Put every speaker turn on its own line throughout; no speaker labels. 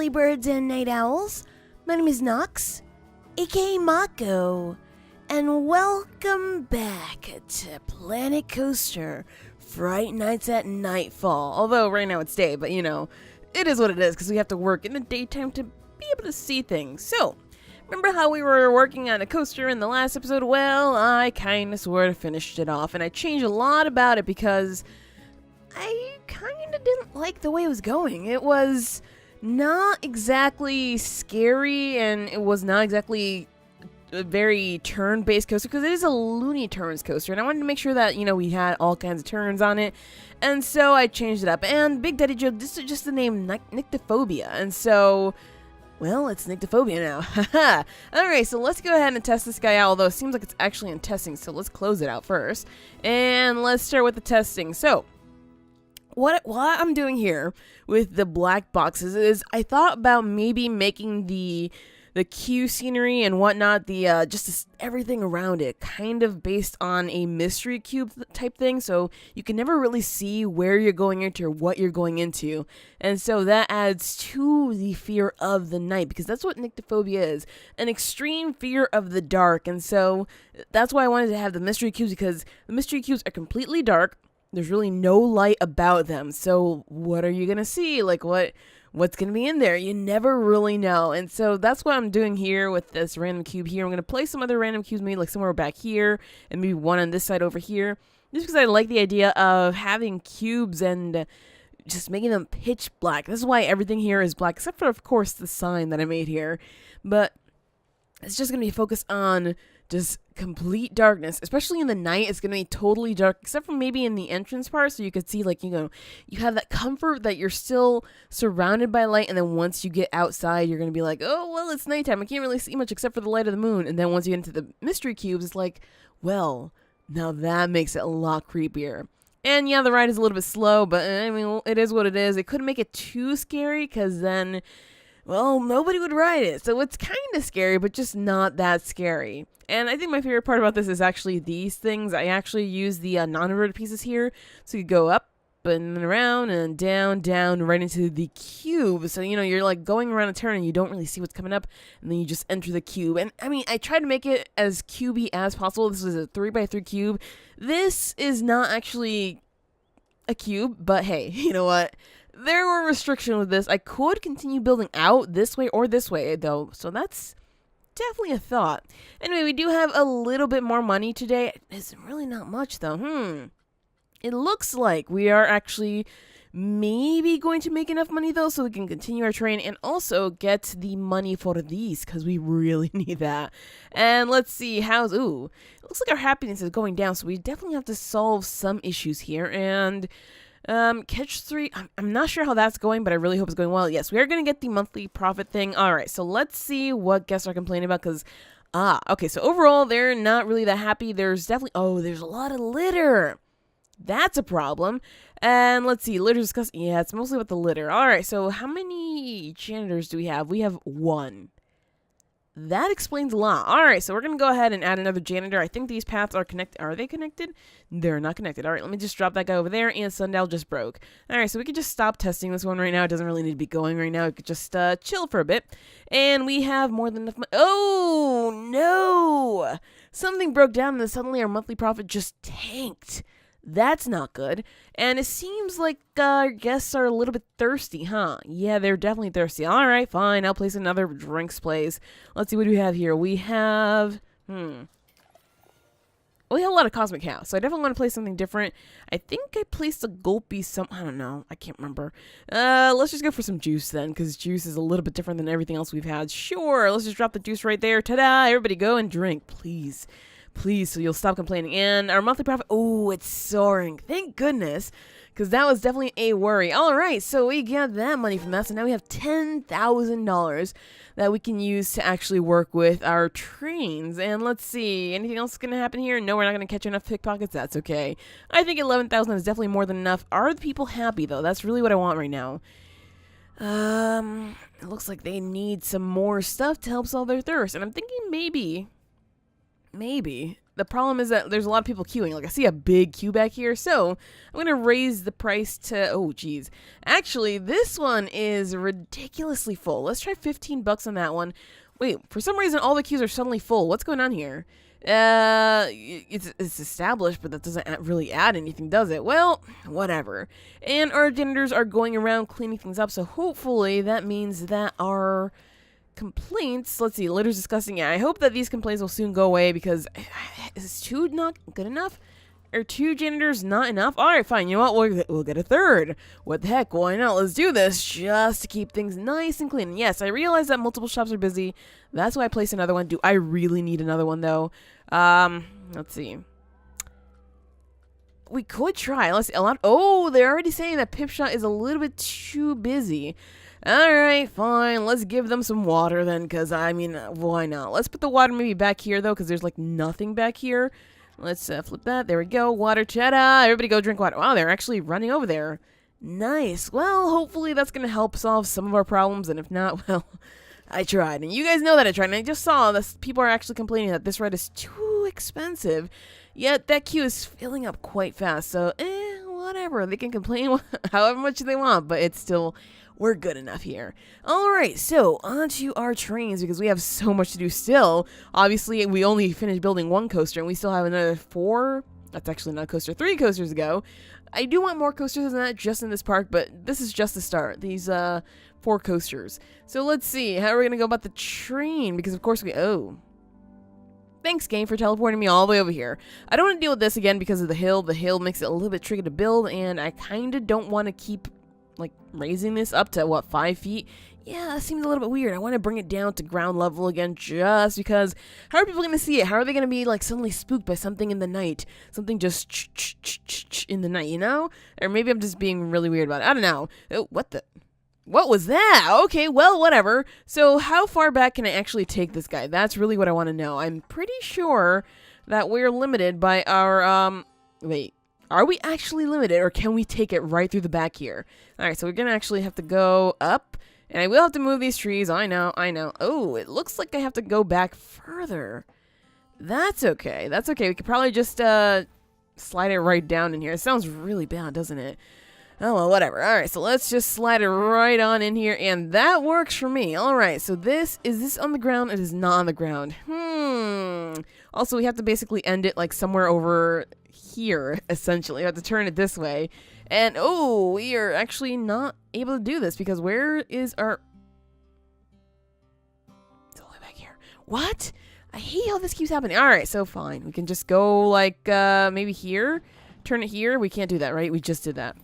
early birds and night owls. My name is Nox, aka Mako, and welcome back to Planet Coaster Fright Nights at Nightfall. Although right now it's day, but you know, it is what it is because we have to work in the daytime to be able to see things. So, remember how we were working on a coaster in the last episode? Well, I kind of sort of finished it off, and I changed a lot about it because I kind of didn't like the way it was going. It was not exactly scary, and it was not exactly a very turn-based coaster because it is a Looney Turns coaster, and I wanted to make sure that, you know, we had all kinds of turns on it, and so I changed it up. And Big Daddy Joe, this is just the name Nyctophobia, and so, well, it's Nyctophobia now. Haha. Alright, so let's go ahead and test this guy out, although it seems like it's actually in testing, so let's close it out first. And let's start with the testing. So, what I'm doing here with the black boxes is I thought about maybe making the queue scenery and whatnot, everything around it, kind of based on a mystery cube type thing, so you can never really see where you're going into or what you're going into, and so that adds to the fear of the night, because that's what Nyctophobia is, an extreme fear of the dark. And so that's why I wanted to have the mystery cubes, because the mystery cubes are completely dark. There's really no light about them, so what are you gonna see? Like, what's gonna be in there? You never really know. And so that's what I'm doing here with this random cube here. I'm gonna place some other random cubes, maybe like somewhere back here, and maybe one on this side over here, just because I like the idea of having cubes and just making them pitch black. This is why everything here is black, except for, of course, the sign that I made here. But it's just gonna be focused on just complete darkness, especially in the night. It's gonna be totally dark, except for maybe in the entrance part, so you could see, like, you know, you have that comfort that you're still surrounded by light, and then once you get outside, you're gonna be like, oh, well, it's nighttime, I can't really see much except for the light of the moon. And then once you get into the mystery cubes, it's like, well, now that makes it a lot creepier. And yeah, the ride is a little bit slow, but I mean, it is what it is. It couldn't make it too scary, because then, well, nobody would ride it. So it's kind of scary, but just not that scary. And I think my favorite part about this is actually these things. I actually use the non-inverted pieces here. So you go up and around and down, right into the cube. So, you know, you're like going around a turn and you don't really see what's coming up. And then you just enter the cube. And I mean, I tried to make it as cubey as possible. This is a 3x3 cube. This is not actually a cube, but hey, you know what? There were restrictions with this. I could continue building out this way or this way, though, so that's definitely a thought. Anyway, we do have a little bit more money today. It's really not much, though. It looks like we are actually maybe going to make enough money, though, so we can continue our train and also get the money for these, because we really need that. And let's see, ooh, it looks like our happiness is going down, so we definitely have to solve some issues here. And catch 3, I'm not sure how that's going, but I really hope it's going well. Yes, we are going to get the monthly profit thing. All right, so let's see what guests are complaining about, because, okay, so overall, they're not really that happy. There's definitely, there's a lot of litter. That's a problem. And let's see, litter discussed. Yeah, it's mostly about the litter. All right, so how many janitors do we have? We have 1. That explains a lot. All right, so we're going to go ahead and add another janitor. I think these paths are connected. Are they connected? They're not connected. All right, let me just drop that guy over there, and sundial just broke. All right, so we could just stop testing this one right now. It doesn't really need to be going right now. We could just chill for a bit. And we have more than enough money. Oh, no! Something broke down, and then suddenly our monthly profit just tanked. That's not good. And it seems like our guests are a little bit thirsty, huh? Yeah, they're definitely thirsty. All right, fine. I'll place another drinks place. Let's see, what do we have here? We have, we have a lot of Cosmic House, so I definitely want to play something different. I think I placed a Gulpy I don't know. I can't remember. Let's just go for some juice then, because juice is a little bit different than everything else we've had. Sure, let's just drop the juice right there. Ta-da! Everybody go and drink, please. Please, so you'll stop complaining. And our monthly profit, oh, it's soaring. Thank goodness, because that was definitely a worry. All right, so we got that money from that, so now we have $10,000 that we can use to actually work with our trains. And let's see, anything else going to happen here? No, we're not going to catch enough pickpockets. That's okay. I think 11,000 is definitely more than enough. Are the people happy, though? That's really what I want right now. It looks like they need some more stuff to help solve their thirst, and I'm thinking maybe the problem is that there's a lot of people queuing. Like, I see a big queue back here, so I'm going to raise the price to, oh, geez. Actually, this one is ridiculously full. Let's try 15 bucks on that one. Wait, for some reason, all the queues are suddenly full. What's going on here? It's established, but that doesn't really add anything, does it? Well, whatever. And our janitors are going around cleaning things up, so hopefully that means that our complaints, let's see, litter's disgusting. Yeah, I hope that these complaints will soon go away, because is 2 not good enough? Are 2 janitors not enough? Alright, fine, you know what, we'll get a 3rd. What the heck, why not? Let's do this, just to keep things nice and clean. And yes, I realize that multiple shops are busy. That's why I placed another one. Do I really need another one, though? Let's see. We could try. Let's see, oh, they're already saying that Pip Shot is a little bit too busy. Alright, fine. Let's give them some water then, because, I mean, why not? Let's put the water maybe back here, though, because there's, like, nothing back here. Let's flip that. There we go. Water, cheddar. Everybody go drink water. Wow, they're actually running over there. Nice. Well, hopefully that's going to help solve some of our problems, and if not, well, I tried. And you guys know that I tried, and I just saw this. People are actually complaining that this ride is too expensive, yet that queue is filling up quite fast, so, whatever. They can complain however much they want, but it's still... we're good enough here. Alright, so on to our trains, because we have so much to do still. Obviously, we only finished building 1 coaster, and we still have another 4, that's actually not a coaster, 3 coasters to go. I do want more coasters than that just in this park, but this is just the start. These 4 coasters. So let's see, how are we going to go about the train? Because of course oh. Thanks, game, for teleporting me all the way over here. I don't want to deal with this again because of the hill. The hill makes it a little bit tricky to build, and I kind of don't want to keep like raising this up to what, 5 feet? Yeah, that seems a little bit weird. I want to bring it down to ground level again just because how are people going to see it? How are they going to be like suddenly spooked by something in the night? Something just in the night, you know? Or maybe I'm just being really weird about it. I don't know. Oh, what was that? Okay, well, whatever. So how far back can I actually take this guy? That's really what I want to know. I'm pretty sure that we're limited by our, wait. Are we actually limited, or can we take it right through the back here? Alright, so we're going to actually have to go up, and I will have to move these trees. I know. Oh, it looks like I have to go back further. That's okay. That's okay. We could probably just slide it right down in here. It sounds really bad, doesn't it? Oh, well, whatever. Alright, so let's just slide it right on in here, and that works for me. Alright, so is this on the ground? It is not on the ground. Also, we have to basically end it like somewhere over here, essentially. We have to turn it this way. And, oh, we are actually not able to do this because where is our... It's all the way back here. What? I hate how this keeps happening. Alright, so fine. We can just go, like, maybe here. Turn it here. We can't do that, right? We just did that.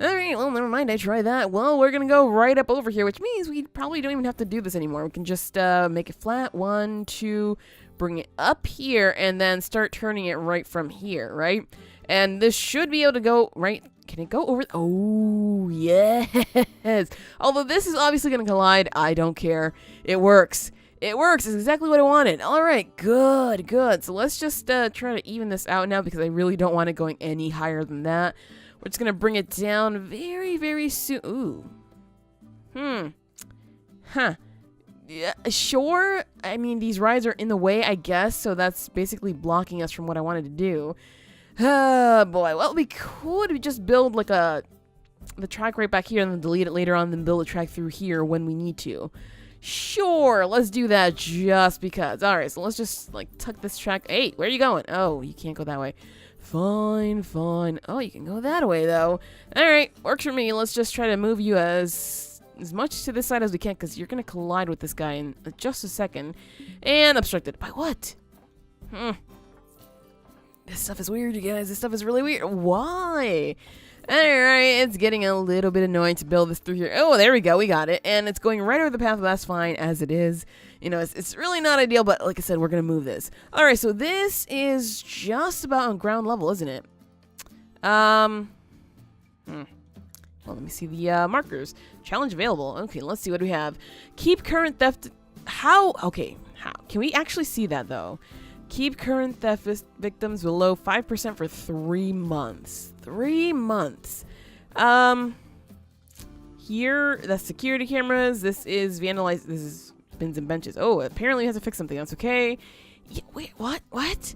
Alright, well, never mind. I tried that. Well, we're gonna go right up over here, which means we probably don't even have to do this anymore. We can just make it flat. 1, 2... bring it up here, and then start turning it right from here, right? And this should be able to go right... Can it go over... Oh, yes! Although this is obviously going to collide, I don't care. It works. It works. It's exactly what I wanted. Alright, good. So let's just try to even this out now, because I really don't want it going any higher than that. We're just going to bring it down very, very soon. Ooh. Huh. Yeah, sure. I mean, these rides are in the way, I guess, so that's basically blocking us from what I wanted to do. Oh, boy. Well, we could just build, like, the track right back here and then delete it later on, then build a track through here when we need to. Sure, let's do that just because. Alright, so let's just, like, tuck this track. Hey, where are you going? Oh, you can't go that way. Fine. Oh, you can go that way, though. Alright, works for me. Let's just try to move you as much to this side as we can, because you're going to collide with this guy in just a second. And obstructed. By what? This stuff is weird, you guys. This stuff is really weird. Why? Alright, it's getting a little bit annoying to build this through here. Oh, there we go. We got it. And it's going right over the path. That's fine as it is. You know, it's really not ideal, but like I said, we're going to move this. Alright, so this is just about on ground level, isn't it? Well, let me see the markers. Challenge available. Okay, let's see what we have. Keep current theft... How? Okay, how? Can we actually see that, though? Keep current theft victims below 5% for 3 months. 3 months. Here, that's security cameras. This is vandalized. This is bins and benches. Oh, apparently we have to fix something. That's okay. Yeah, wait, what?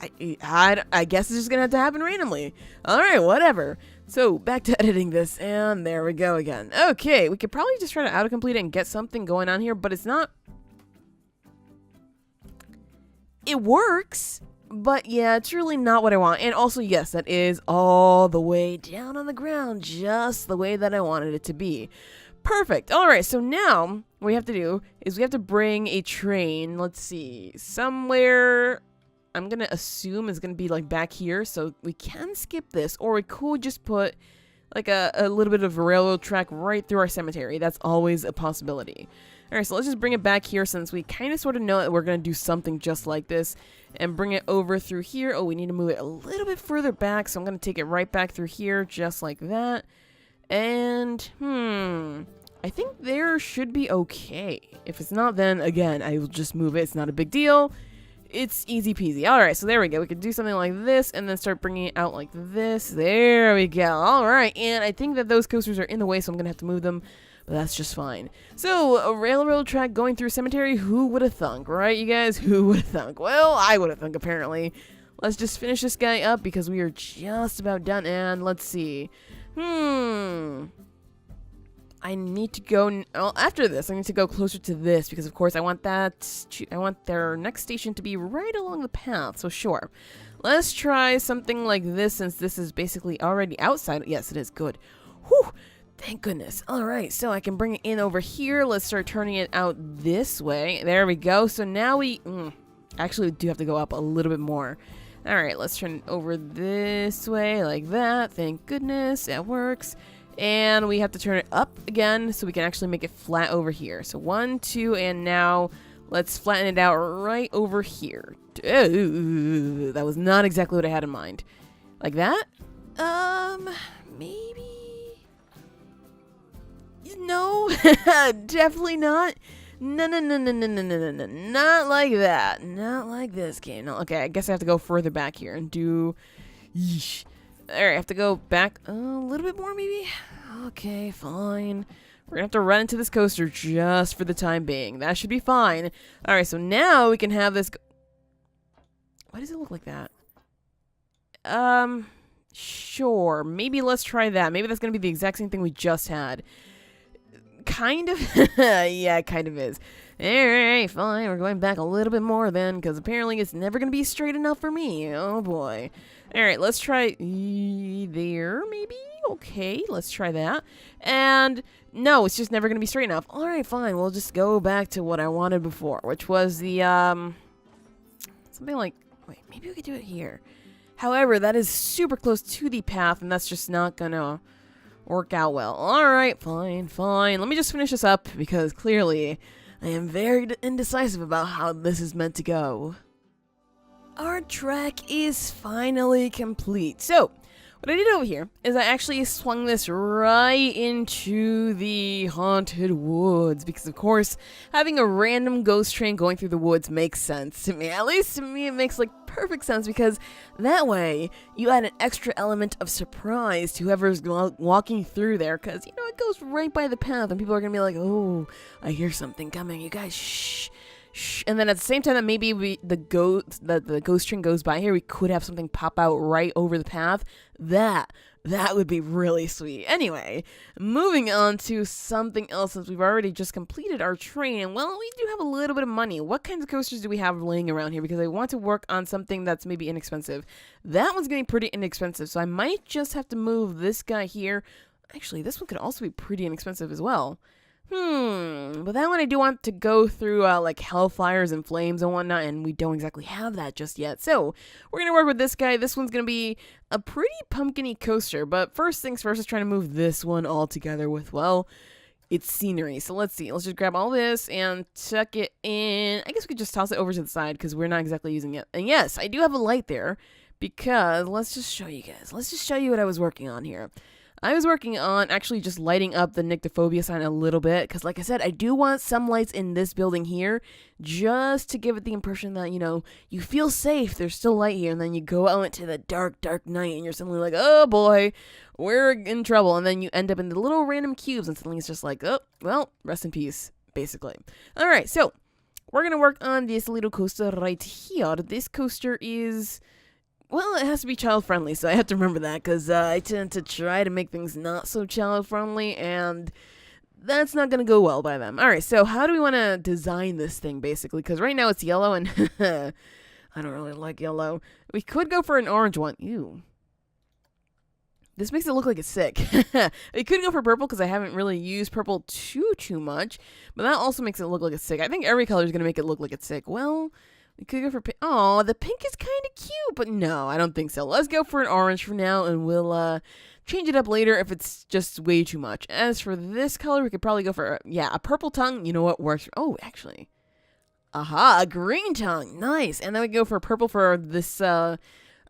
I guess it's just gonna have to happen randomly. Alright, whatever. So, back to editing this, and there we go again. Okay, we could probably just try to autocomplete it and get something going on here, but it's not... It works, but yeah, it's really not what I want. And also, yes, that is all the way down on the ground, just the way that I wanted it to be. Perfect. Alright, so now, what we have to do is we have to bring a train, let's see, somewhere... I'm going to assume is going to be like back here, so we can skip this, or we could just put like a little bit of a railroad track right through our cemetery. That's always a possibility. Alright, so let's just bring it back here since we kind of sort of know that we're going to do something just like this, and bring it over through here. Oh, we need to move it a little bit further back, so I'm going to take it right back through here, just like that. And, I think there should be okay. If it's not, then again, I will just move it. It's not a big deal. It's easy peasy. Alright, so there we go. We could do something like this and then start bringing it out like this. There we go. Alright, and I think that those coasters are in the way, so I'm going to have to move them. But that's just fine. So, a railroad track going through a cemetery? Who would have thunk, right, you guys? Who would have thunk? Well, I would have thunk, apparently. Let's just finish this guy up because we are just about done. And let's see. I need to go, well, after this, I need to go closer to this because, of course, I want their next station to be right along the path, so sure. Let's try something like this since this is basically already outside. Yes, it is. Good. Whew. Thank goodness. Alright, so I can bring it in over here. Let's start turning it out this way. There we go. So now we, actually do have to go up a little bit more. Alright, let's turn it over this way like that. Thank goodness. That works. And we have to turn it up again so we can actually make it flat over here. So 1, 2, and now let's flatten it out right over here. Ooh, that was not exactly what I had in mind. Like that? Maybe? No, definitely not. No, not like that. Not like this game. No, okay, I guess I have to go further back here and do... Yeesh. Alright, I have to go back a little bit more, maybe? Okay, fine. We're gonna have to run into this coaster just for the time being. That should be fine. Alright, so now we can have this... Why does it look like that? Sure. Maybe let's try that. Maybe that's gonna be the exact same thing we just had. Kind of? Yeah, it kind of is. Alright, fine. We're going back a little bit more then, because apparently it's never gonna be straight enough for me. Oh boy. Alright, let's try there, maybe? Okay, let's try that. And no, it's just never going to be straight enough. Alright, fine. We'll just go back to what I wanted before, which was the, something like, wait, maybe we could do it here. However, that is super close to the path, and that's just not going to work out well. Alright, fine. Let me just finish this up, because clearly I am very indecisive about how this is meant to go. Our track is finally complete. So, what I did over here is I actually swung this right into the haunted woods because, of course, having a random ghost train going through the woods makes sense to me. At least to me, it makes, like, perfect sense because that way you add an extra element of surprise to whoever's walking through there because, you know, it goes right by the path and people are going to be like, oh, I hear something coming. You guys, shh. And then at the same time that maybe the ghost train goes by here, we could have something pop out right over the path. That would be really sweet. Anyway, moving on to something else since we've already just completed our train. And well, we do have a little bit of money. What kinds of coasters do we have laying around here? Because I want to work on something that's maybe inexpensive. That one's getting pretty inexpensive, so I might just have to move this guy here. Actually, this one could also be pretty inexpensive as well. But that one I do want to go through, like, hellfires and flames and whatnot, and we don't exactly have that just yet. So, we're going to work with this guy. This one's going to be a pretty pumpkin-y coaster, but first things first is trying to move this one all together with, well, its scenery. So, let's see. Let's just grab all this and tuck it in. I guess we could just toss it over to the side because we're not exactly using it. And yes, I do have a light there because, let's just show you guys. Let's just show you what I was working on here. I was working on actually just lighting up the Nyctophobia sign a little bit, because like I said, I do want some lights in this building here, just to give it the impression that, you know, you feel safe, there's still light here, and then you go out into the dark, dark night, and you're suddenly like, oh boy, we're in trouble, and then you end up in the little random cubes, and suddenly it's just like, oh, well, rest in peace, basically. Alright, so, we're going to work on this little coaster right here. This coaster is, well, it has to be child-friendly, so I have to remember that, because I tend to try to make things not so child-friendly, and that's not going to go well by them. Alright, so how do we want to design this thing, basically? Because right now it's yellow, and I don't really like yellow. We could go for an orange one. Ew. This makes it look like it's sick. We could go for purple, because I haven't really used purple too much, but that also makes it look like it's sick. I think every color is going to make it look like it's sick. Well, we could go for pink. Oh, the pink is kind of cute, but no, I don't think so. Let's go for an orange for now, and we'll change it up later if it's just way too much. As for this color, we could probably go for, a purple tongue. You know what works? Oh, actually. Aha, a green tongue. Nice. And then we go for purple for this, I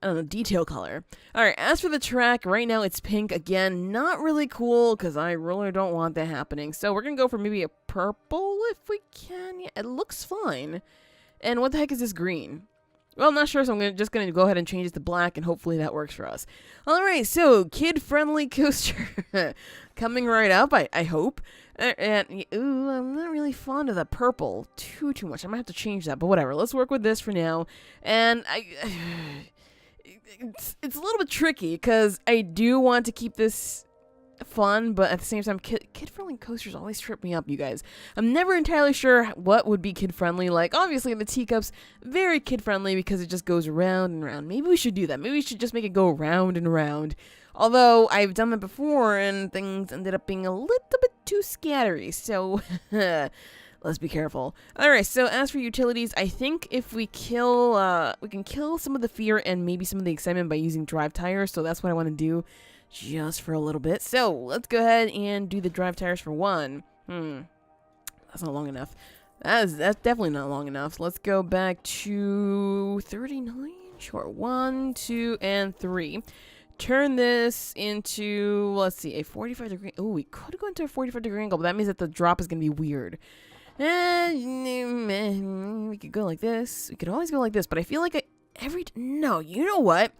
don't know, detail color. Alright, as for the track, right now it's pink. Again, not really cool, because I really don't want that happening. So we're going to go for maybe a purple if we can. Yeah, it looks fine. And what the heck is this green? Well, I'm not sure, so I'm just going to go ahead and change it to black, and hopefully that works for us. Alright, so, kid-friendly coaster coming right up, I hope. And, ooh, I'm not really fond of the purple too much. I might have to change that, but whatever. Let's work with this for now. And it's a little bit tricky, because I do want to keep this fun, but at the same time, kid-friendly coasters always trip me up, you guys. I'm never entirely sure what would be kid-friendly. Like, obviously, the teacups, very kid-friendly because it just goes around and around. Maybe we should do that. Maybe we should just make it go round and round. Although, I've done that before, and things ended up being a little bit too scattery, so let's be careful. Alright, so as for utilities, I think if we can kill some of the fear and maybe some of the excitement by using drive tires, so that's what I want to do. Just for a little bit. So, let's go ahead and do the drive tires for one. That's not long enough. That's definitely not long enough. So let's go back to 39. Sure. 1, 2, and 3. Turn this into, let's see, a 45 degree. Oh, we could go into a 45 degree angle, but that means that the drop is going to be weird. And we could go like this. We could always go like this, but I feel like no, you know what?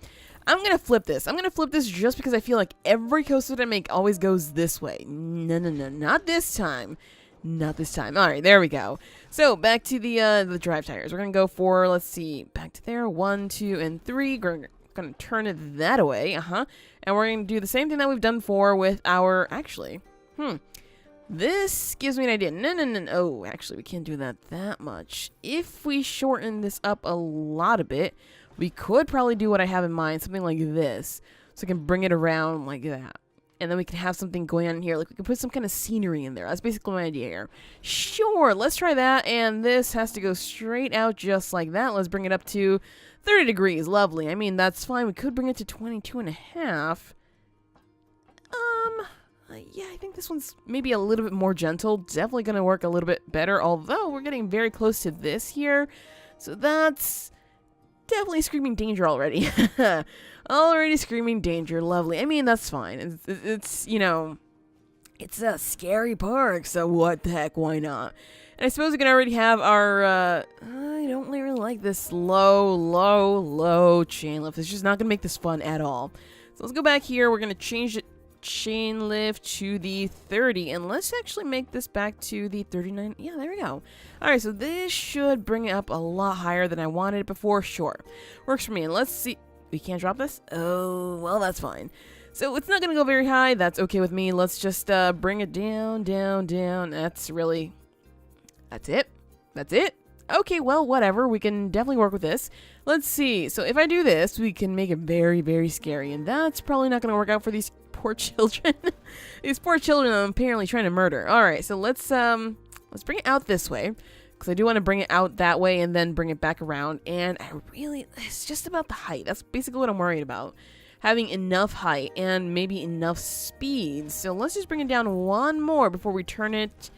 I'm going to flip this. I'm going to flip this just because I feel like every coaster that I make always goes this way. No, not this time. Not this time. All right, there we go. So, back to the drive tires. We're going to go for, let's see, back to there. 1, 2, and 3. We're going to turn it that way. And we're going to do the same thing that we've done before with our, actually, this gives me an idea. No. Oh, actually, we can't do that much. If we shorten this up a lot a bit, we could probably do what I have in mind, something like this. So I can bring it around like that. And then we can have something going on here. Like we can put some kind of scenery in there. That's basically my idea here. Sure, let's try that. And this has to go straight out just like that. Let's bring it up to 30 degrees. Lovely. I mean, that's fine. We could bring it to 22.5. Yeah, I think this one's maybe a little bit more gentle. Definitely going to work a little bit better. Although, we're getting very close to this here. So that's definitely screaming danger already. Already screaming danger. Lovely. I mean, that's fine. It's you know, it's a scary park, so what the heck, why not? And I suppose we can already have our, I don't really like this low chain lift. It's just not going to make this fun at all. So let's go back here. We're going to change it, chain lift to the 30, and let's actually make this back to the 39. Yeah, there we go. Alright, so this should bring it up a lot higher than I wanted it before. Sure. Works for me. And let's see. We can't drop this? Oh, well, that's fine. So it's not going to go very high. That's okay with me. Let's just bring it down. That's it. That's it. Okay, well, whatever. We can definitely work with this. Let's see. So if I do this, we can make it very, very scary. And that's probably not going to work out for these poor children. These poor children I'm apparently trying to murder. Alright, so let's bring it out this way. Because I do want to bring it out that way and then bring it back around. And it's just about the height. That's basically what I'm worried about. Having enough height and maybe enough speed. So let's just bring it down one more before we turn it.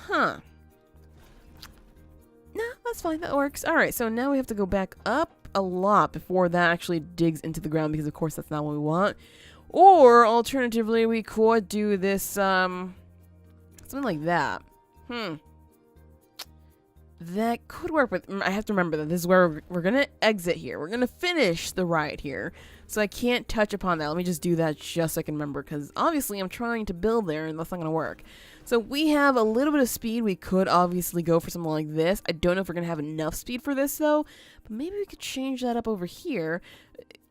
No, that's fine. That works. Alright, so now we have to go back up a lot before that actually digs into the ground. Because, of course, that's not what we want. Or, alternatively, we could do this, something like that. That could work, but I have to remember that this is where we're going to exit here. We're going to finish the ride here. So I can't touch upon that. Let me just do that just so I can remember, because obviously I'm trying to build there and that's not going to work. So we have a little bit of speed. We could obviously go for something like this. I don't know if we're going to have enough speed for this though, but maybe we could change that up over here.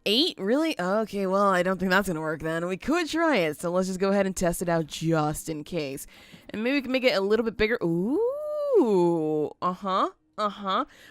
8? Really? Okay, well, I don't think that's going to work then. We could try it, so let's just go ahead and test it out just in case. And maybe we can make it a little bit bigger. Ooh,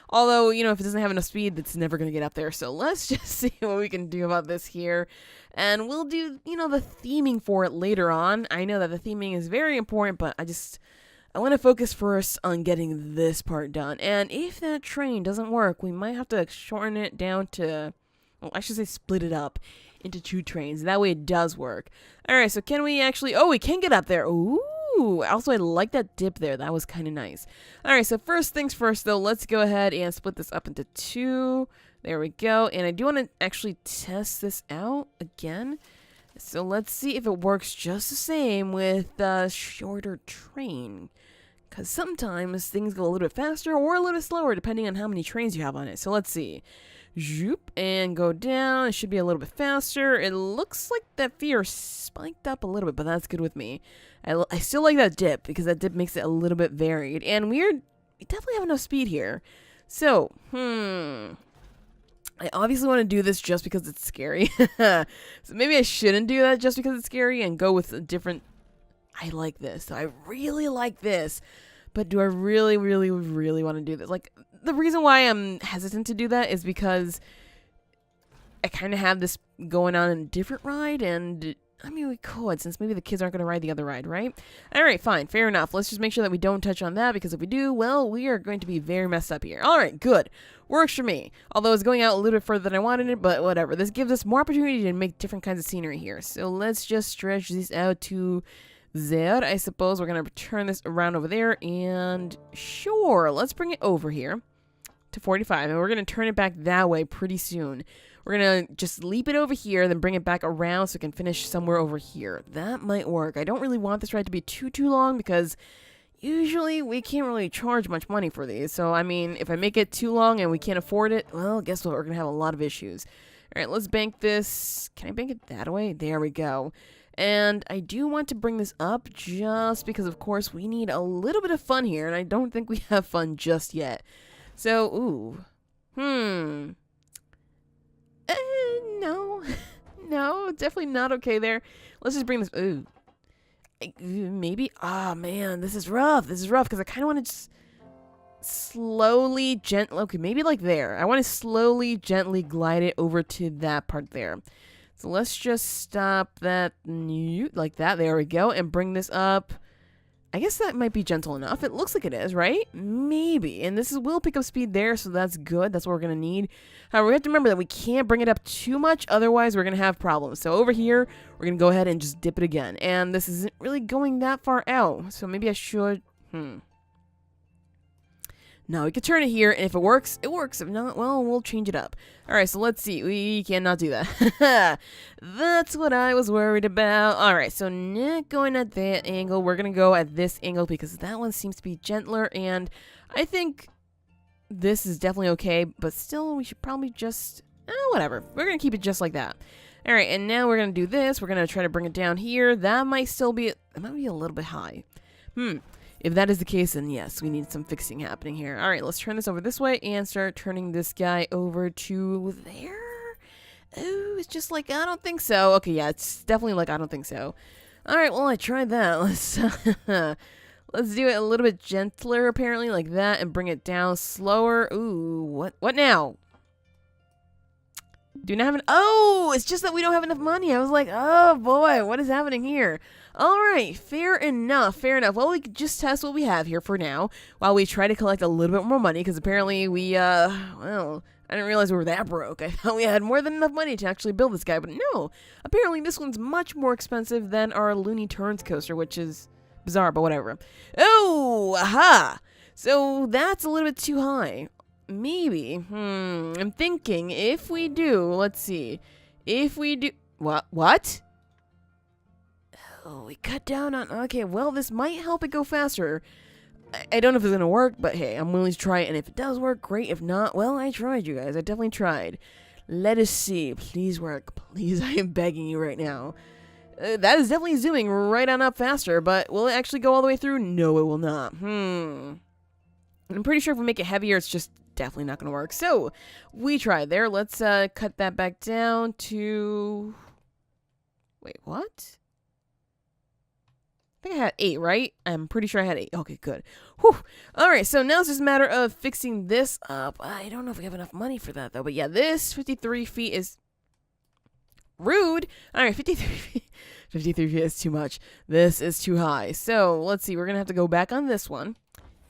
Although, you know, if it doesn't have enough speed, it's never going to get up there. So let's just see what we can do about this here. And we'll do, you know, the theming for it later on. I know that the theming is very important, but I want to focus first on getting this part done. And if that train doesn't work, we might have to shorten it down to, well, I should say split it up into 2 trains. That way it does work. All right, so can we actually, oh, we can get up there. Ooh. Also, I like that dip there. That was kind of nice. All right, so first things first, though, let's go ahead and split this up into 2. There we go. And I do want to actually test this out again. So let's see if it works just the same with the shorter train. Because sometimes things go a little bit faster or a little bit slower depending on how many trains you have on it. So let's see. Zoop, and go down. It should be a little bit faster. It looks like that fear spiked up a little bit, but that's good with me. I still like that dip because that dip makes it a little bit varied. And we definitely have enough speed here. So, I obviously want to do this just because it's scary. So maybe I shouldn't do that just because it's scary and go with a different... I like this. I really like this. But do I really, really, really want to do this? Like, the reason why I'm hesitant to do that is because I kind of have this going on in a different ride, and I mean, we could, since maybe the kids aren't going to ride the other ride, right? All right, fine, fair enough. Let's just make sure that we don't touch on that, because if we do, well, we are going to be very messed up here. All right, good. Works for me. Although it's going out a little bit further than I wanted it, but whatever. This gives us more opportunity to make different kinds of scenery here. So let's just stretch this out to... there, I suppose. We're going to turn this around over there, and sure, let's bring it over here to 45, and we're going to turn it back that way pretty soon. We're going to just leap it over here, then bring it back around so it can finish somewhere over here. That might work. I don't really want this ride to be too long because usually we can't really charge much money for these. So, I mean, if I make it too long and we can't afford it, well, guess what? We're going to have a lot of issues. All right, let's bank this. Can I bank it that way? There we go. And I do want to bring this up just because, of course, we need a little bit of fun here, and I don't think we have fun just yet. So, ooh. No. No, definitely not okay there. Let's just bring this, ooh. Maybe, man, this is rough. This is rough because I kind of want to just slowly, gently, okay, maybe like there. I want to slowly, gently glide it over to that part there. So let's just stop that like that. There we go. And bring this up. I guess that might be gentle enough. It looks like it is, right? Maybe. And this will pick up speed there, so that's good. That's what we're going to need. However, we have to remember that we can't bring it up too much. Otherwise, we're going to have problems. So over here, we're going to go ahead and just dip it again. And this isn't really going that far out. So maybe I should... No, we could turn it here, and if it works, it works. If not, well, we'll change it up. Alright, so let's see. We cannot do that. That's what I was worried about. Alright, so not going at that angle. We're going to go at this angle because that one seems to be gentler, and I think this is definitely okay, but still, we should probably just... whatever. We're going to keep it just like that. Alright, and now we're going to do this. We're going to try to bring it down here. That might still be... It might be a little bit high. If that is the case, then yes, we need some fixing happening here. All right, let's turn this over this way and start turning this guy over to there. Oh, it's just like, I don't think so. Okay, yeah, it's definitely like, I don't think so. All right, well, I tried that. Let's do it a little bit gentler, apparently, like that, and bring it down slower. Ooh, what now? Do not have an... Oh, it's just that we don't have enough money. I was like, oh boy, what is happening here? All right, fair enough, fair enough. Well, we could just test what we have here for now while we try to collect a little bit more money because apparently we, well, I didn't realize we were that broke. I thought we had more than enough money to actually build this guy, but no. Apparently this one's much more expensive than our Looney Turns coaster, which is bizarre, but whatever. Oh, aha! So that's a little bit too high. Maybe. I'm thinking if we do, let's see. If we do... What? Oh, we cut down on... Okay, well, this might help it go faster. I don't know if it's going to work, but hey, I'm willing to try it. And if it does work, great. If not, well, I tried, you guys. I definitely tried. Let us see. Please work. Please, I am begging you right now. That is definitely zooming right on up faster, but will it actually go all the way through? No, it will not. I'm pretty sure if we make it heavier, it's just definitely not going to work. So, we tried there. Let's cut that back down to... Wait, what? I think I had 8, right? I'm pretty sure I had 8. Okay, good. Whew. Alright, so now it's just a matter of fixing this up. I don't know if we have enough money for that, though. But yeah, this 53 feet is... rude. Alright, 53 feet. 53 feet is too much. This is too high. So, let's see. We're going to have to go back on this one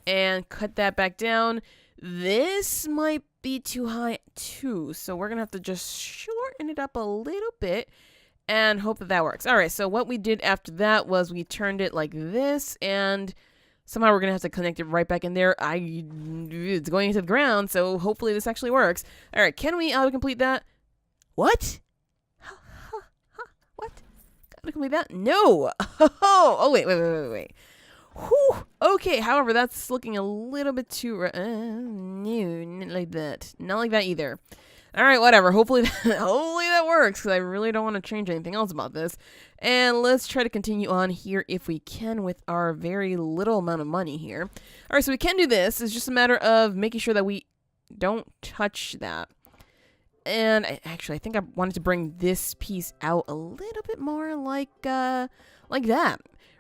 and cut that back down. This might be too high, too. So, we're going to have to just shorten it up a little bit and hope that that works. Alright, so what we did after that was we turned it like this, and somehow we're going to have to connect it right back in there. It's going into the ground, so hopefully this actually works. Alright, can we auto-complete that? What? What? Complete that? No! Oh, wait. Whew. Okay, however, that's looking a little bit too... no, not like that. Not like that either. Alright, whatever. Hopefully that works, because I really don't want to change anything else about this. And let's try to continue on here if we can with our very little amount of money here. Alright, so we can do this. It's just a matter of making sure that we don't touch that. And I think I wanted to bring this piece out a little bit more like that,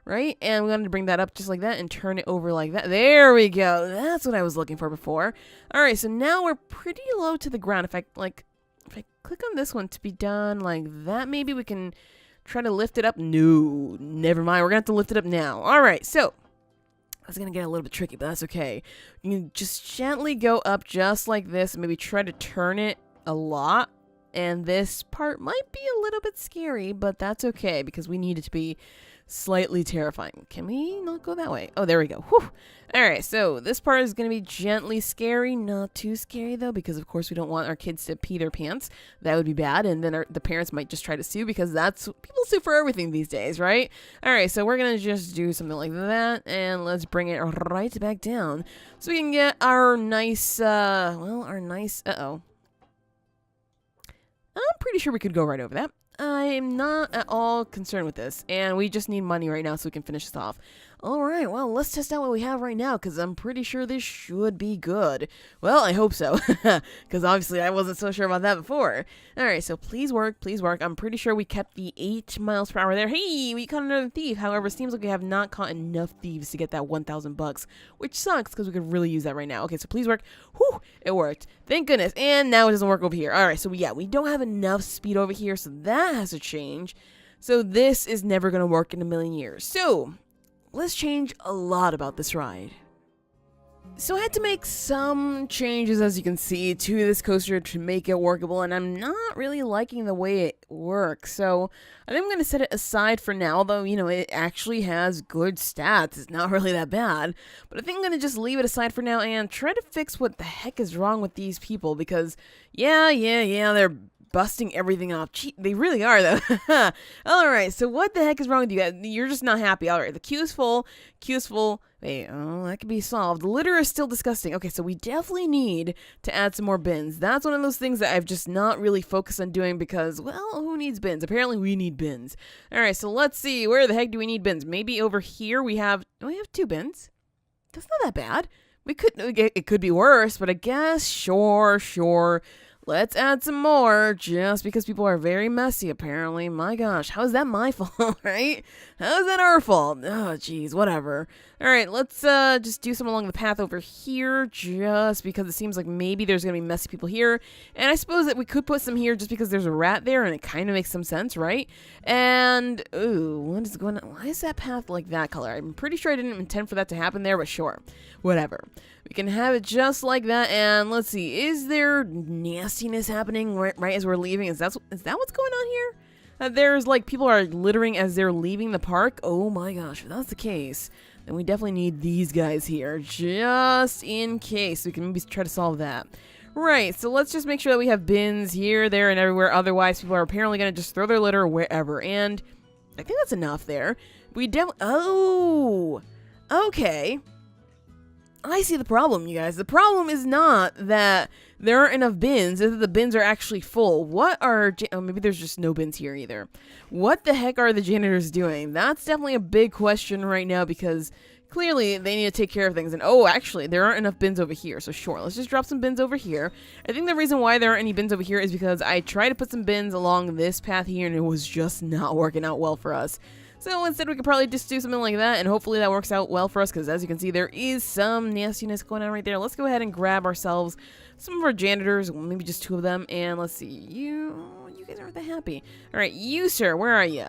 right? And we wanted to bring that up just like that and turn it over like that. There we go. That's what I was looking for before. All right, so now we're pretty low to the ground. If I click on this one to be done like that, maybe we can try to lift it up. No, never mind. We're going to have to lift it up now. All right, so that's going to get a little bit tricky, but that's okay. You can just gently go up just like this and maybe try to turn it a lot, and this part might be a little bit scary, but that's okay because we need it to be slightly terrifying. Can we not go that way? Oh, there we go. Whew. All right, so this part is going to be gently scary, not too scary though, because of course we don't want our kids to pee their pants. That would be bad, and then the parents might just try to sue, because that's people sue for everything these days, right? All right, so we're going to just do something like that, and let's bring it right back down so we can get our nice, uh-oh. I'm pretty sure we could go right over that. I'm not at all concerned with this, and we just need money right now so we can finish this off. Alright, well, let's test out what we have right now, because I'm pretty sure this should be good. Well, I hope so, because obviously I wasn't so sure about that before. Alright, so please work, please work. I'm pretty sure we kept the 8 miles per hour there. Hey, we caught another thief. However, it seems like we have not caught enough thieves to get that 1,000 bucks, which sucks, because we could really use that right now. Okay, so please work. Whew, it worked. Thank goodness. And now it doesn't work over here. Alright, so yeah, we don't have enough speed over here, so that has to change. So this is never going to work in a million years. So let's change a lot about this ride. So I had to make some changes, as you can see, to this coaster to make it workable, and I'm not really liking the way it works. So I think I'm going to set it aside for now, though, you know, it actually has good stats. It's not really that bad. But I think I'm going to just leave it aside for now and try to fix what the heck is wrong with these people, because, yeah, they're busting everything off. Gee, they really are, though. Alright, so what the heck is wrong with you guys? You're just not happy. Alright, the queue is full. Wait, oh, that can be solved. The litter is still disgusting. Okay, so we definitely need to add some more bins. That's one of those things that I've just not really focused on doing because, well, who needs bins? Apparently we need bins. Alright, so let's see. Where the heck do we need bins? Maybe over here we have 2 bins. That's not that bad. It could be worse, but I guess, sure. Let's add some more, just because people are very messy, apparently. My gosh, how is that my fault, right? How is that our fault? Oh, jeez, whatever. All right, let's just do some along the path over here, just because it seems like maybe there's going to be messy people here. And I suppose that we could put some here just because there's a rat there, and it kind of makes some sense, right? And, ooh, what is going on? Why is that path like that color? I'm pretty sure I didn't intend for that to happen there, but sure. Whatever. We can have it just like that, and let's see. Is there nastiness happening right as we're leaving? Is that what's going on here? There's, like, people are littering as they're leaving the park? Oh my gosh, if that's the case, then we definitely need these guys here, just in case. We can maybe try to solve that. Right, so let's just make sure that we have bins here, there, and everywhere. Otherwise, people are apparently going to just throw their litter wherever, and I think that's enough there. We definitely... Oh! Okay. I see the problem, you guys. The problem is not that there aren't enough bins, it's that the bins are actually full. What are... Oh, maybe there's just no bins here either. What the heck are the janitors doing? That's definitely a big question right now because clearly they need to take care of things. And oh, actually, there aren't enough bins over here. So sure, let's just drop some bins over here. I think the reason why there aren't any bins over here is because I tried to put some bins along this path here and it was just not working out well for us. So instead we could probably just do something like that, and hopefully that works out well for us, because as you can see, there is some nastiness going on right there. Let's go ahead and grab ourselves some of our janitors, maybe just 2 of them, and let's see, you guys aren't that happy. Alright, you sir, where are you?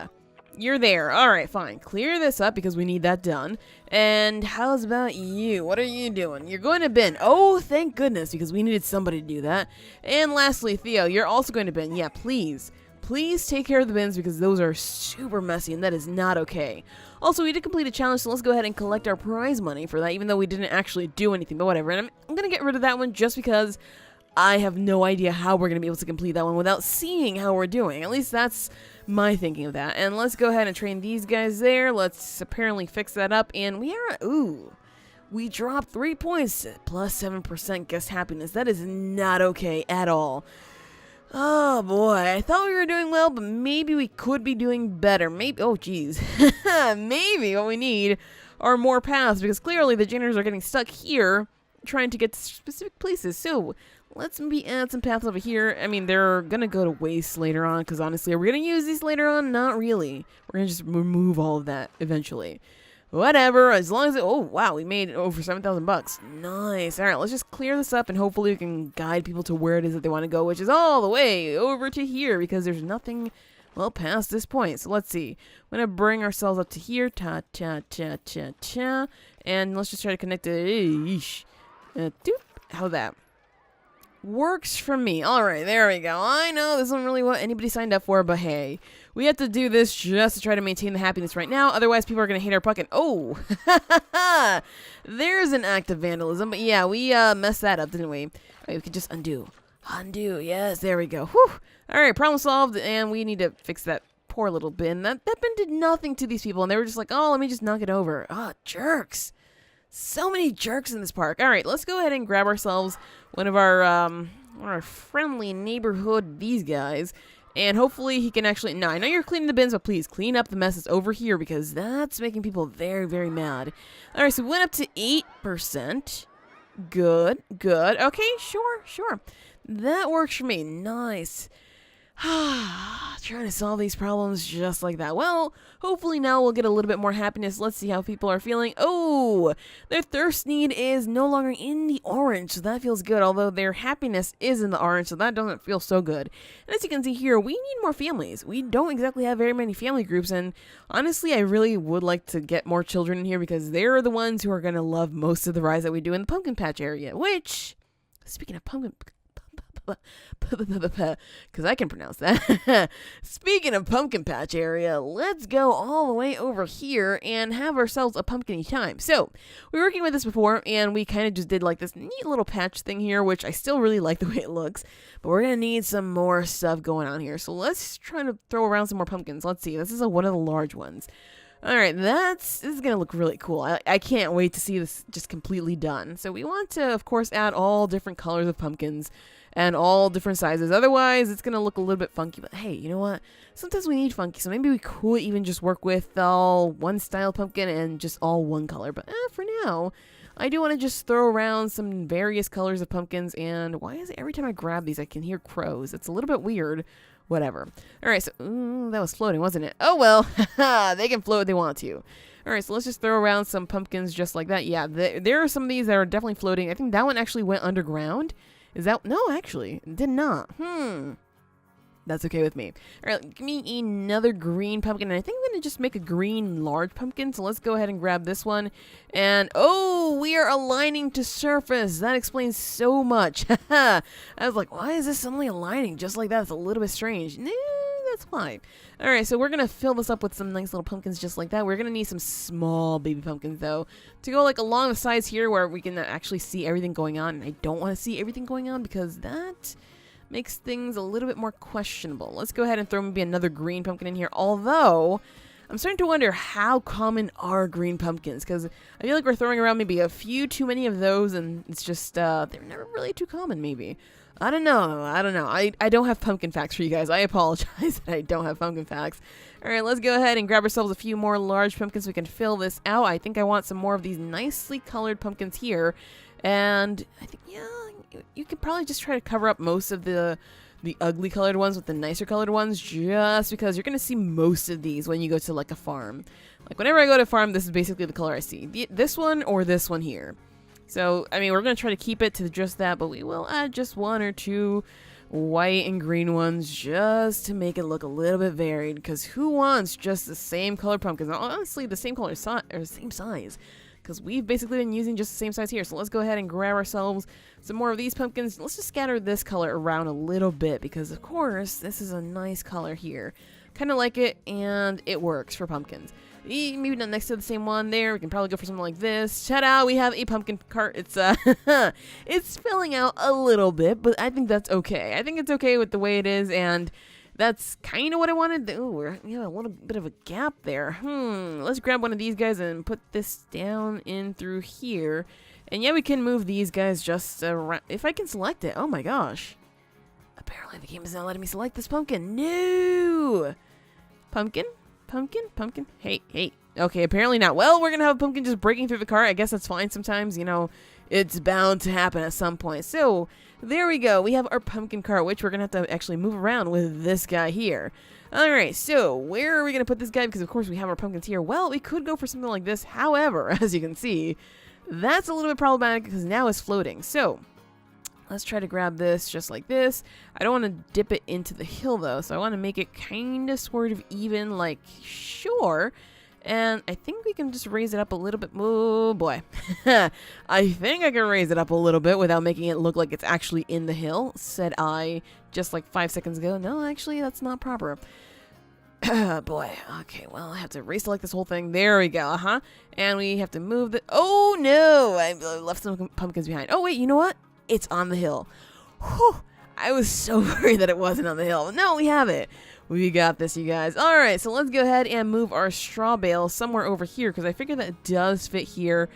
You're there. Alright, fine. Clear this up because we need that done. And how's about you? What are you doing? You're going to bin. Oh, thank goodness, because we needed somebody to do that. And lastly, Theo, you're also going to bin. Yeah, please. Please take care of the bins because those are super messy and that is not okay. Also, we did complete a challenge, so let's go ahead and collect our prize money for that, even though we didn't actually do anything, but whatever. And I'm going to get rid of that one just because I have no idea how we're going to be able to complete that one without seeing how we're doing. At least that's my thinking of that. And let's go ahead and train these guys there. Let's apparently fix that up. And we are... Ooh. We dropped 3 points plus 7% guest happiness. That is not okay at all. Oh boy, I thought we were doing well, but maybe we could be doing better. Maybe, oh geez, maybe what we need are more paths, because clearly the janitors are getting stuck here trying to get to specific places. So let's maybe add some paths over here. I mean, they're gonna go to waste later on, because honestly, are we gonna use these later on? Not really. We're gonna just remove all of that eventually. Whatever, as long as it... Oh, wow, we made over 7,000 bucks. Nice. All right, let's just clear this up, and hopefully we can guide people to where it is that they want to go, which is all the way over to here, because there's nothing, well, past this point. So let's see. I'm going to bring ourselves up to here. Ta-ta-ta-ta-ta. And let's just try to connect it. Eesh. Doop. How's that? Works for me. All right, there we go. I know this isn't really what anybody signed up for, but hey, we have to do this just to try to maintain the happiness right now. Otherwise, people are going to hate our pumpkin. Oh, there's an act of vandalism. But yeah, we messed that up, didn't we? All right, we can just undo. Undo. Yes, there we go. Whew. All right, problem solved, and we need to fix that poor little bin. That bin did nothing to these people, and they were just like, oh, let me just knock it over. Ah, jerks. So many jerks in this park. All right, let's go ahead and grab ourselves one of our friendly neighborhood, these guys, and hopefully he can actually... No, I know you're cleaning the bins, but please clean up the mess that's over here because that's making people very, very mad. All right, so we went up to 8%. Good, good. Okay, sure. That works for me. Nice. Trying to solve these problems just like that. Well, hopefully now we'll get a little bit more happiness. Let's see how people are feeling. Oh, their thirst need is no longer in the orange, so that feels good. Although their happiness is in the orange, so that doesn't feel so good. And as you can see here, we need more families. We don't exactly have very many family groups, and honestly, I really would like to get more children in here because they're the ones who are going to love most of the rides that we do in the pumpkin patch area, which, speaking of pumpkin... because I can pronounce that. Speaking of pumpkin patch area, let's go all the way over here and have ourselves a pumpkin-y time. So, we were working with this before, and we kind of just did like this neat little patch thing here, which I still really like the way it looks, but we're going to need some more stuff going on here. So let's try to throw around some more pumpkins. Let's see. This is one of the large ones. Alright, this is going to look really cool. I can't wait to see this just completely done. So we want to, of course, add all different colors of pumpkins and all different sizes. Otherwise, it's going to look a little bit funky. But hey, you know what? Sometimes we need funky. So maybe we could even just work with all one style pumpkin and just all one color. But for now, I do want to just throw around some various colors of pumpkins. And why is it every time I grab these, I can hear crows? It's a little bit weird. Whatever. Alright, so that was floating, wasn't it? Oh well, they can float if they want to. Alright, so let's just throw around some pumpkins just like that. Yeah, there are some of these that are definitely floating. I think that one actually went underground. Is that... No, actually, it did not. That's okay with me. Alright, give me another green pumpkin. And I think I'm going to just make a green large pumpkin. So let's go ahead and grab this one. And, oh, we are aligning to surface. That explains so much. I was like, why is this suddenly aligning just like that? It's a little bit strange. Nah, that's fine. Alright, so we're going to fill this up with some nice little pumpkins just like that. We're going to need some small baby pumpkins, though, to go, like, along the sides here where we can actually see everything going on. And I don't want to see everything going on because that makes things a little bit more questionable. Let's go ahead and throw maybe another green pumpkin in here. Although,
I'm starting to wonder how common are green pumpkins, because I feel like we're throwing around maybe a few too many of those, and it's just, they're never really too common, maybe. I don't know. I don't have pumpkin facts for you guys. I apologize that I don't have pumpkin facts. All right, let's go ahead and grab ourselves a few more large pumpkins so we can fill this out. I think I want some more of these nicely colored pumpkins here. And I think, yeah, you could probably just try to cover up most of the ugly colored ones with the nicer colored ones, just because you're going to see most of these when you go to like a farm. Like whenever I go to a farm, this is basically the color I see. This one or this one here. So, I mean, we're going to try to keep it to just that, but we will add just one or two white and green ones just to make it look a little bit varied, because who wants just the same color pumpkins? Honestly, the same color or same size, because we've basically been using just the same size here. So let's go ahead and grab ourselves some more of these pumpkins. Let's just scatter this color around a little bit, because of course this is a nice color here. Kind of like it, and it works for pumpkins. Maybe not next to the same one there. We can probably go for something like this. Ta-da! We have a pumpkin cart. It's it's filling out a little bit, but I think that's okay. I think it's okay with the way it is, and that's kind of what I wanted. Ooh, we have a little bit of a gap there. Let's grab one of these guys and put this down in through here. And yeah, we can move these guys just around. If I can select it. Oh my gosh. Apparently the game is not letting me select this pumpkin. No! Pumpkin? Pumpkin? Hey. Okay, apparently not. Well, we're gonna have a pumpkin just breaking through the cart. I guess that's fine sometimes, you know. It's bound to happen at some point. So, there we go. We have our pumpkin cart, which we're gonna have to actually move around with this guy here. Alright, so where are we gonna put this guy? Because, of course, we have our pumpkins here. Well, we could go for something like this. However, as you can see, that's a little bit problematic because now it's floating. So, let's try to grab this just like this. I don't want to dip it into the hill, though, so I want to make it kind of sort of even, like, sure. And I think we can just raise it up a little bit. Oh, boy. I think I can raise it up a little bit without making it look like it's actually in the hill, said I just like 5 seconds ago. No, actually, that's not proper. Boy. Okay, well, I have to reselect this whole thing. There we go. And we have to move the... Oh, no! I left some pumpkins behind. Oh, wait, you know what? It's on the hill. Whew, I was so worried that it wasn't on the hill. No, we have it. We got this, you guys. All right, so let's go ahead and move our straw bale somewhere over here, because I figure that it does fit here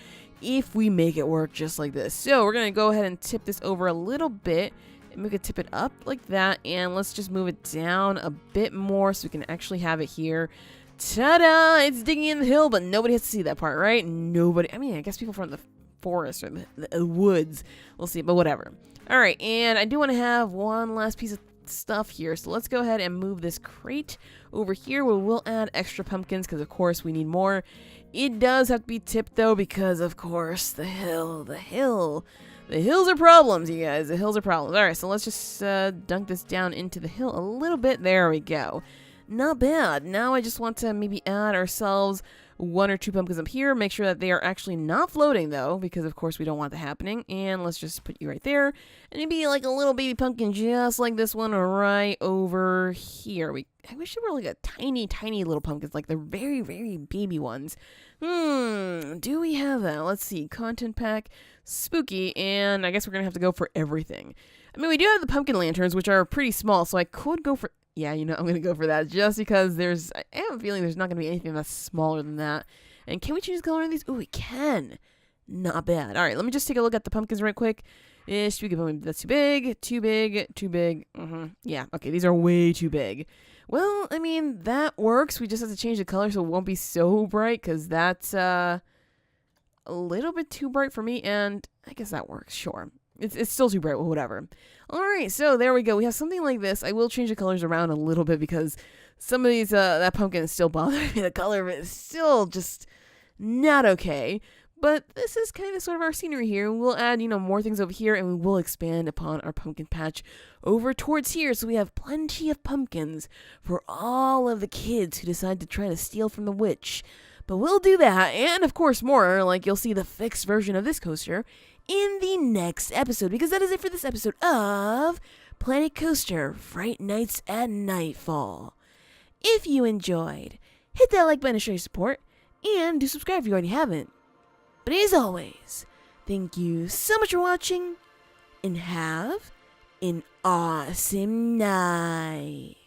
if we make it work just like this. So we're going to go ahead and tip this over a little bit, and we could tip it up like that, and let's just move it down a bit more so we can actually have it here. Ta-da! It's digging in the hill, but nobody has to see that part, right? Nobody. I mean, I guess people from the forest or the woods will see it, but whatever. All right, and I do want to have one last piece of stuff here, so let's go ahead and move this crate over here where we'll add extra pumpkins, because of course we need more. It does have to be tipped though, because of course the hills are problems, you guys. The hills are problems. All right, so let's just dunk this down into the hill a little bit. There we go. Not bad. Now I just want to maybe add ourselves one or two pumpkins up here. Make sure that they are actually not floating, though, because, of course, we don't want that happening. And let's just put you right there. And maybe like a little baby pumpkin just like this one right over here. I wish they were like a tiny, tiny little pumpkins, like the very, very baby ones. Do we have that? Let's see. Content pack, spooky, and I guess we're going to have to go for everything. I mean, we do have the pumpkin lanterns, which are pretty small, so I could go for... Yeah, you know, I'm going to go for that just because I have a feeling there's not going to be anything that's smaller than that. And can we change the color of these? Ooh, we can. Not bad. All right, let me just take a look at the pumpkins right quick. That's too big, too big, too big. Yeah, okay, these are way too big. Well, I mean, that works. We just have to change the color so it won't be so bright, because that's a little bit too bright for me, and I guess that works, sure. It's still too bright, well, whatever. Alright, so there we go. We have something like this. I will change the colors around a little bit because some of these, that pumpkin is still bothering me. The color of it is still just not okay. But this is kind of sort of our scenery here. We'll add, more things over here, and we will expand upon our pumpkin patch over towards here. So we have plenty of pumpkins for all of the kids who decide to try to steal from the witch. But we'll do that, and of course more, like you'll see the fixed version of this coaster in the next episode, because that is it for this episode of Planet Coaster Fright Nights at Nightfall. If you enjoyed, hit that like button to show your support, and do subscribe if you already haven't. But as always, thank you so much for watching, and have an awesome night.